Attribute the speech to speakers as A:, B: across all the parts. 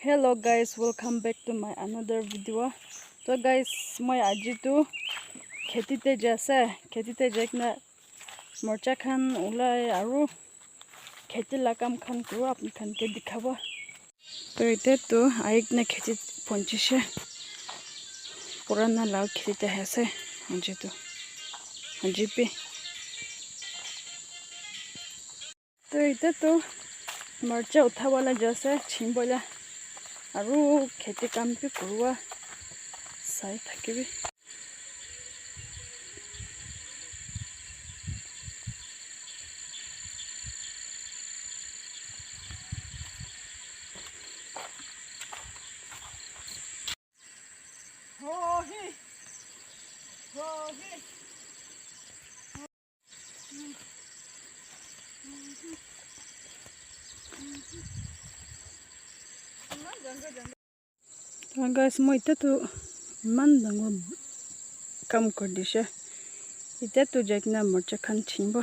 A: Hello guys, welcome back to my another video. So guys, moi aji tu kheti te jase, kheti te jakna morcha khan ulai aru kheti la kam khan kru apni khan ke dikhabo. To ite tu aik na kheti ponchishe purana la kheti te hase aji tu aji pe. To ite tu morcha uthawala jase chimbola aru kheti kam pe kurwa sai thakibi. Guys, moi ite tu man dango kam kor dishe ite tu jakna morcha khan chimbo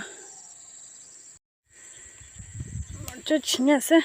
A: morcha chinya se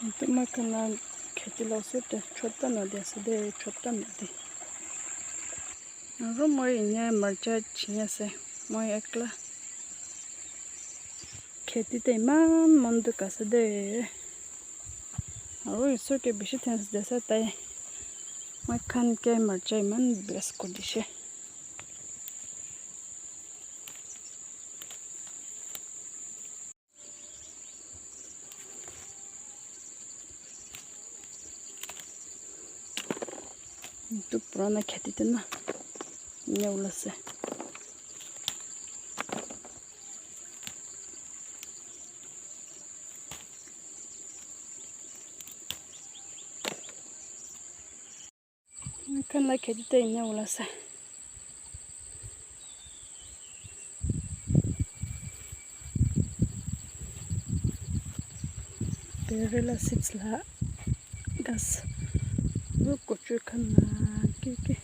A: ite ma kana kheti la su te chota na de se de chota na de aru moi nya morcha chinya se moi ekla kheti te man mondu ka se de aru iso ke bishi thans de sa tai moi khan ke morcha man bless ko dishe tu purana kheti te na nyawla se kan la kheti te nyawla se perela sits la gas ru kochu khan na ke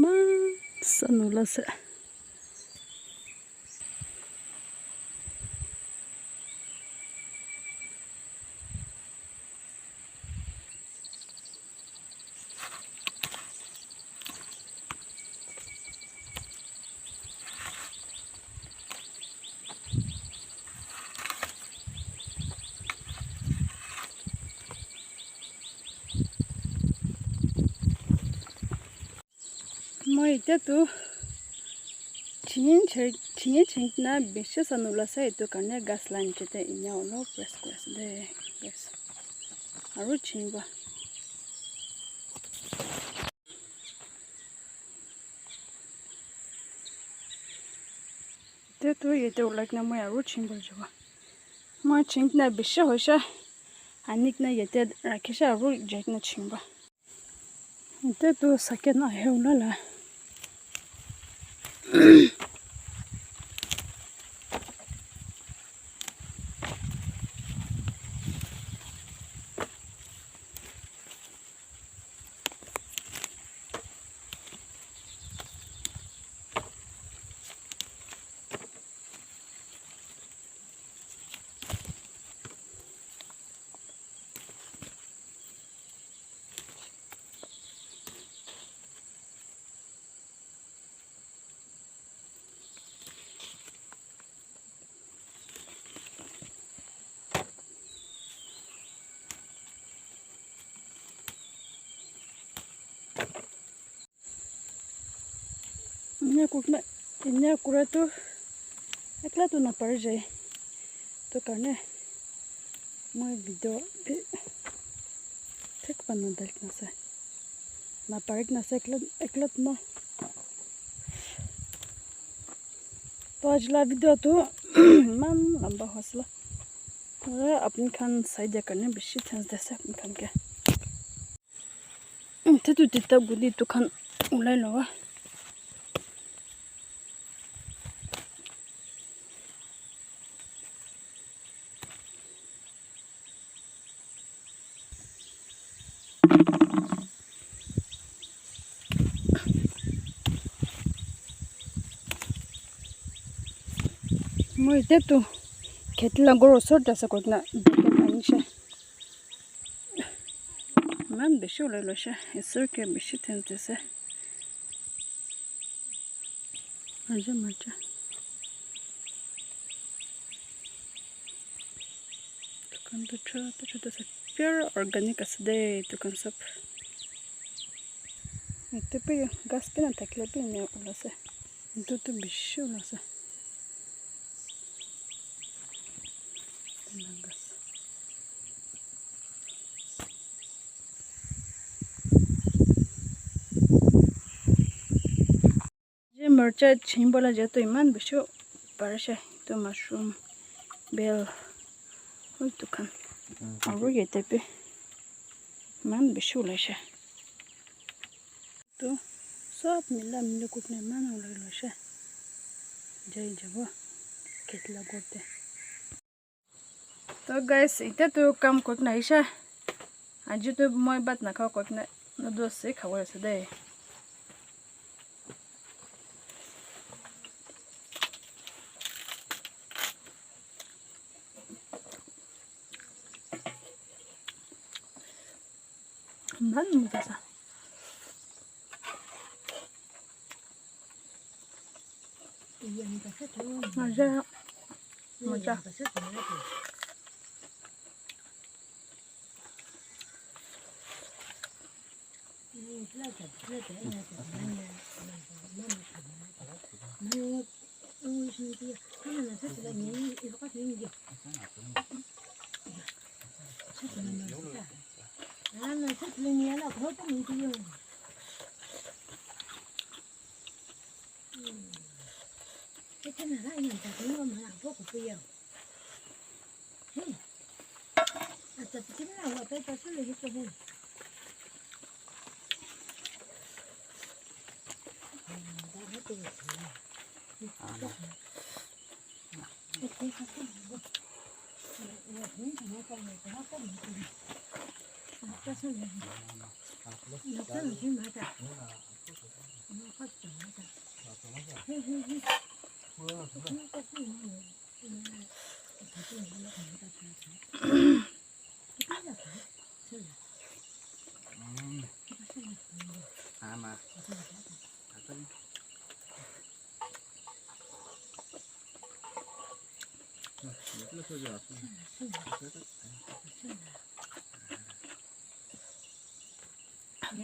A: ma sanula se moi ite tu chin na bishe sanula se itu karne gas line chete inya ono press de press aru chimba te tu yete ulak na moi aru chimba jwa moi ching na bishe hoisha anik na yete rakisha aru jek na chimba te tu saket na heula la इन्हें कुरा तो एकला तो ना पड़ जाए तो करने मैं वीडियो भी ठीक बना देखना से ना पढ़ना से एकला तो ना तो आज ला वीडियो तो मन लंबा हौसला और अपनी खान साइड करने बेशी चांस देसे अपनी खान के तो तिता गुदी तो खान उलाई लो मैं इधर तो खेती लगोर सोट ऐसा कुछ ना देखे पानी से man beshi ulaylo she isirke beshi tentese aja macha tukan to chota se pure organic asde tukan sap ete pe gas pe na takle pe ne ulase to beshi ulase gas मरचा छिंबला जातो इमान बेशो पारशे तो mushroom bell और दुकान और ये तेपे मान बेशो लशे तो सब मिला कुटने मान लशे जय जबो केतला गोते तो गाइस इते तो काम कोटना इशा आज तो मैं बात ना खाओ कोटना न दोस्त से खावा से दे man mutasa aja moja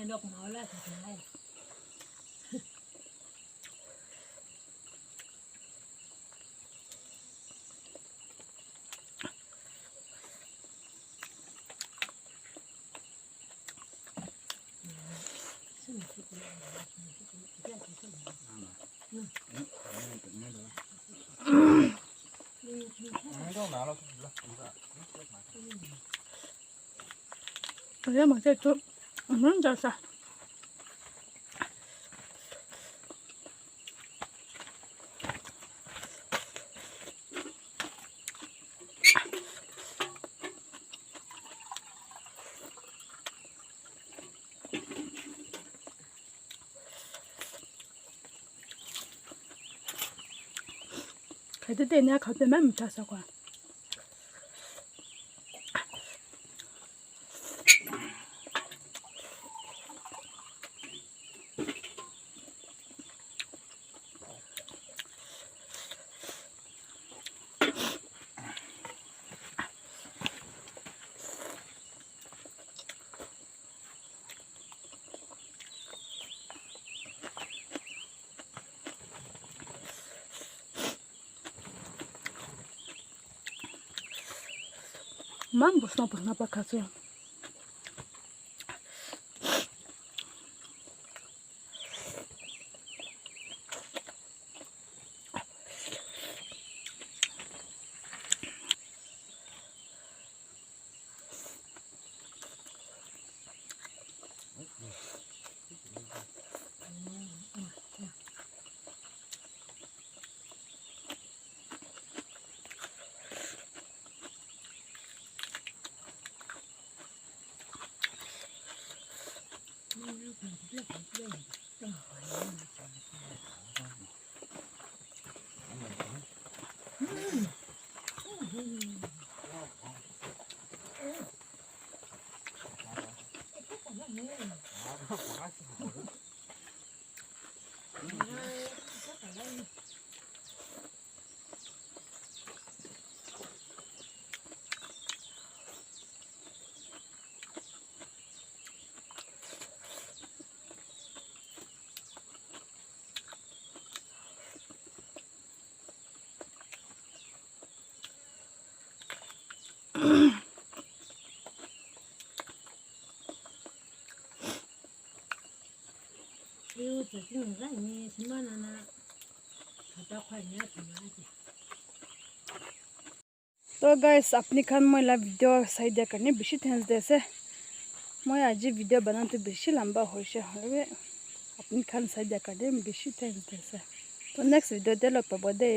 A: độc nó là thật này 그래 맞아 좀 잘 사. 그때 내가 그때만 묻혀서 가. Man busna bakası. तो गाइस अपनी खान मैं वीडियो सही दिया करनी बेसी थैंक्स दे से मैं आज वीडियो बनाते बेसी लंबा हो से अपनी खान सही दिया कर दे बेसी थैंक्स दे से तो नेक्स्ट वीडियो दे लो पाबो दे।